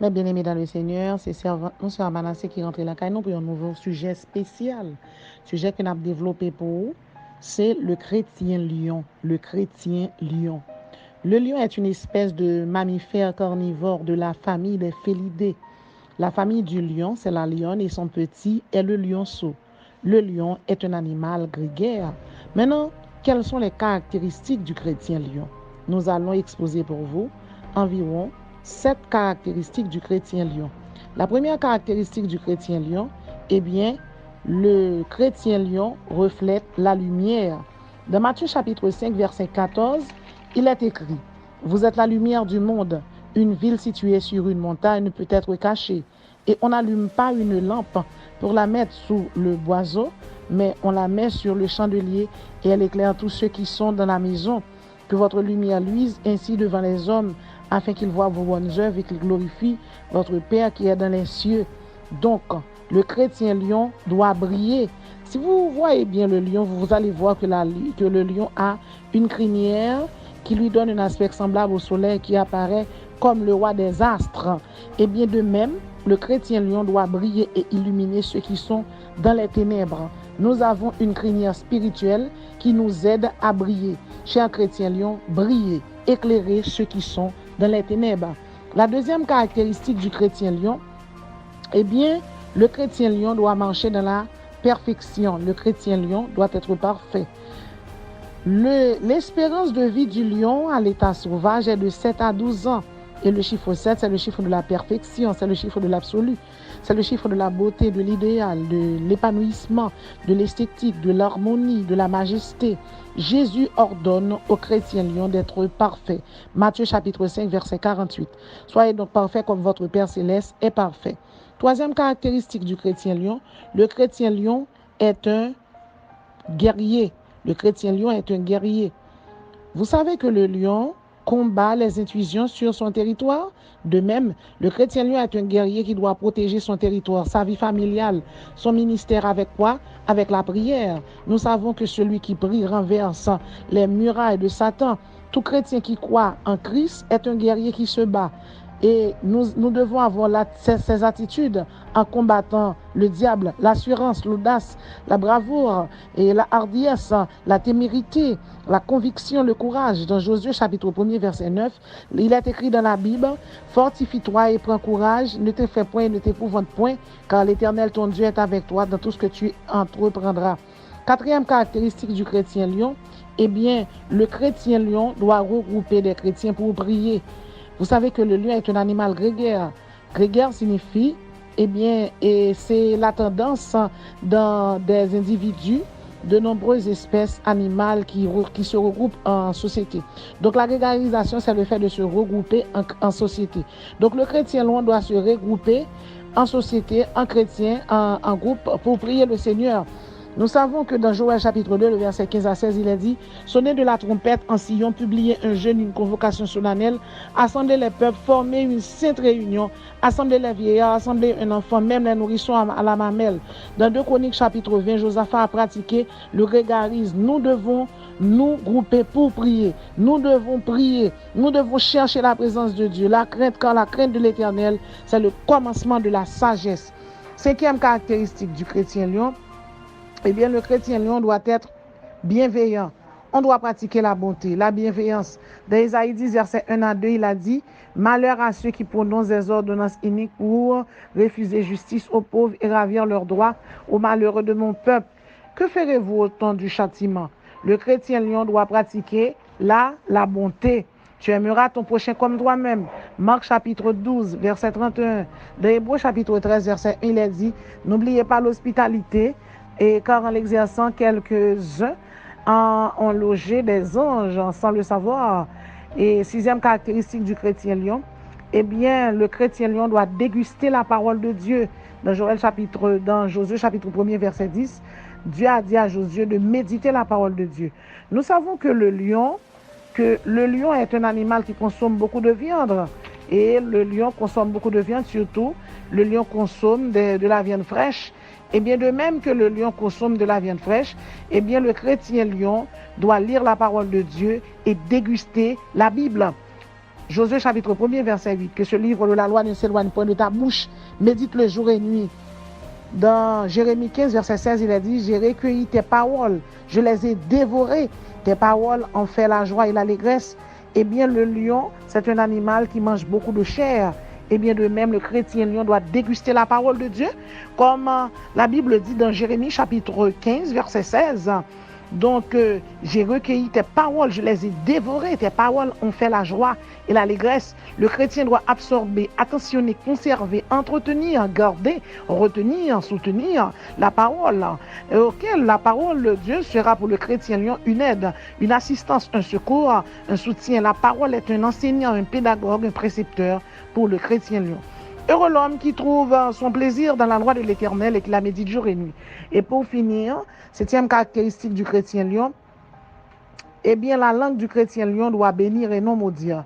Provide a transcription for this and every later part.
Mes bien-aimés dans le Seigneur, c'est servante, nous sommes Manassé qui rentre la caille nous pour un nouveau sujet spécial. Sujet que nous avons développé pour vous, c'est le chrétien lion. Le chrétien lion. Le lion est une espèce de mammifère carnivore de la famille des félidés. La famille du lion, c'est la lionne et son petit est le lionceau. Le lion est un animal grégaire. Maintenant, quelles sont les caractéristiques du chrétien lion? Nous allons exposer pour vous environ 7 caractéristiques du chrétien lion. La première caractéristique du chrétien lion, eh bien, le chrétien lion reflète la lumière. Dans Matthieu chapitre 5, verset 14, il est écrit: Vous êtes la lumière du monde. Une ville située sur une montagne ne peut être cachée. Et on n'allume pas une lampe pour la mettre sous le boiseau, mais on la met sur le chandelier et elle éclaire tous ceux qui sont dans la maison. Que votre lumière luise ainsi devant les hommes, afin qu'ils voient vos bonnes œuvres et qu'ils glorifient votre Père qui est dans les cieux. Donc, le chrétien lion doit briller. Si vous voyez bien le lion, vous allez voir que le lion a une crinière qui lui donne un aspect semblable au soleil qui apparaît comme le roi des astres. Et bien de même, le chrétien lion doit briller et illuminer ceux qui sont dans les ténèbres. Nous avons une crinière spirituelle qui nous aide à briller. Cher chrétien lion, brillez, éclairez ceux qui sont dans les ténèbres. La deuxième caractéristique du chrétien lion, eh bien, le chrétien lion doit marcher dans la perfection. Le chrétien lion doit être parfait. L'espérance de vie du lion à l'état sauvage est de 7 à 12 ans. Et le chiffre 7, c'est le chiffre de la perfection, c'est le chiffre de l'absolu, c'est le chiffre de la beauté, de l'idéal, de l'épanouissement, de l'esthétique, de l'harmonie, de la majesté. Jésus ordonne aux chrétiens lions d'être parfaits. Matthieu chapitre 5, verset 48. Soyez donc parfaits comme votre Père céleste est parfait. Troisième caractéristique du chrétien lion, le chrétien lion est un guerrier. Le chrétien lion est un guerrier. Vous savez que le lion combat les intrusions sur son territoire. De même, le chrétien lion est un guerrier qui doit protéger son territoire, sa vie familiale, son ministère avec quoi? Avec la prière. Nous savons que celui qui prie renverse les murailles de Satan. Tout chrétien qui croit en Christ est un guerrier qui se bat. Et nous devons avoir ces attitudes en combattant le diable, l'assurance, l'audace, la bravoure et la hardiesse, la témérité, la conviction, le courage. Dans Josué chapitre 1 verset 9, il est écrit dans la Bible: Fortifie-toi et prends courage, ne te fais point et ne t'épouvante point, car l'Éternel ton Dieu est avec toi dans tout ce que tu entreprendras. Quatrième caractéristique du chrétien lion, eh bien, le chrétien lion doit regrouper des chrétiens pour prier. Vous savez que le lion est un animal grégaire. Grégaire signifie, eh bien, et c'est la tendance dans des individus de nombreuses espèces animales qui se regroupent en société. Donc la grégarisation, c'est le fait de se regrouper en société. Donc le chrétien lion doit se regrouper en société, en chrétien, en groupe pour prier le Seigneur. Nous savons que dans Joël chapitre 2, le verset 15 à 16, il est dit: Sonnez de la trompette en Sion, publiez un jeûne, une convocation solennelle, assemblez les peuples, formez une sainte réunion, assemblez les vieillards, assemblez un enfant, même les nourrissons à la mamelle. Dans 2 Chroniques chapitre 20, Josaphat a pratiqué le grégarisme. Nous devons nous grouper pour prier. Nous devons prier. Nous devons chercher la présence de Dieu. La crainte, car la crainte de l'Éternel, c'est le commencement de la sagesse. Cinquième caractéristique du chrétien lion, eh bien, le chrétien lion doit être bienveillant. On doit pratiquer la bonté, la bienveillance. Dans Isaïe 10, verset 1 à 2, il a dit: Malheur à ceux qui prononcent des ordonnances iniques pour refuser justice aux pauvres et ravir leurs droits, aux malheureux de mon peuple. Que ferez-vous au temps du châtiment? Le chrétien lion doit pratiquer la bonté. Tu aimeras ton prochain comme toi-même. Marc chapitre 12, verset 31. Dans Hébreux chapitre 13, verset 1, il est dit: N'oubliez pas l'hospitalité, et car en l'exerçant, quelques-uns ont logé des anges sans le savoir. Et sixième caractéristique du chrétien lion, eh bien, le chrétien lion doit déguster la parole de Dieu. Dans Josué chapitre 1 verset 10, Dieu a dit à Josué de méditer la parole de Dieu. Nous savons que le lion est un animal qui consomme beaucoup de viande. Et le lion consomme beaucoup de viande, surtout le lion consomme de la viande fraîche. Et bien de même que le lion consomme de la viande fraîche, eh bien le chrétien lion doit lire la parole de Dieu et déguster la Bible. Josué chapitre 1er, verset 8, que ce livre de la loi ne s'éloigne point de ta bouche, médite le jour et nuit. Dans Jérémie 15, verset 16, il a dit, j'ai recueilli tes paroles, je les ai dévorées, tes paroles ont fait la joie et l'allégresse. Eh bien, le lion, c'est un animal qui mange beaucoup de chair. Eh bien, de même, le chrétien lion doit déguster la parole de Dieu, comme la Bible dit dans Jérémie chapitre 15, verset 16. Donc, j'ai recueilli tes paroles, je les ai dévorées. Tes paroles ont fait la joie et l'allégresse. Le chrétien doit absorber, attentionner, conserver, entretenir, garder, retenir, soutenir la parole. Auquel la parole de Dieu sera pour le chrétien lion une aide, une assistance, un secours, un soutien. La parole est un enseignant, un pédagogue, un précepteur pour le chrétien lion. Heureux l'homme qui trouve son plaisir dans la loi de l'Éternel et qui la médite jour et nuit. Et pour finir, 7e caractéristique du chrétien lion, eh bien la langue du chrétien lion doit bénir et non maudire.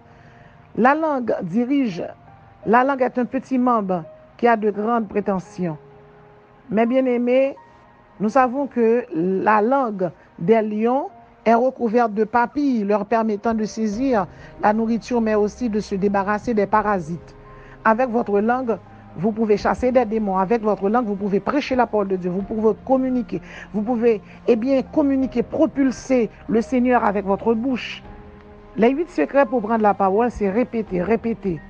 La langue dirige, la langue est un petit membre qui a de grandes prétentions. Mais bien aimés, nous savons que la langue des lions est recouverte de papilles leur permettant de saisir la nourriture mais aussi de se débarrasser des parasites. Avec votre langue, vous pouvez chasser des démons. Avec votre langue, vous pouvez prêcher la parole de Dieu. Vous pouvez communiquer. Vous pouvez, communiquer, propulser le Seigneur avec votre bouche. Les 8 secrets pour prendre la parole, c'est répéter, répéter.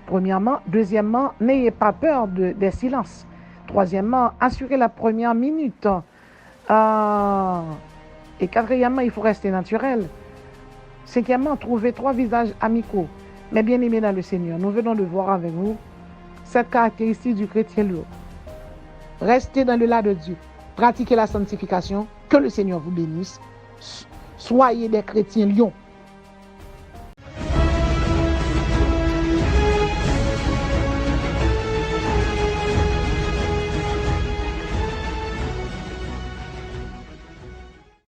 Premièrement. Deuxièmement, n'ayez pas peur des silences. Troisièmement, assurez la première minute. Et quatrièmement, il faut rester naturel. Cinquièmement, trouvez 3 visages amicaux. Mais bien aimés dans le Seigneur, nous venons de voir avec vous cette caractéristique du chrétien lion. Restez dans le là de Dieu. Pratiquez la sanctification. Que le Seigneur vous bénisse. Soyez des chrétiens lions.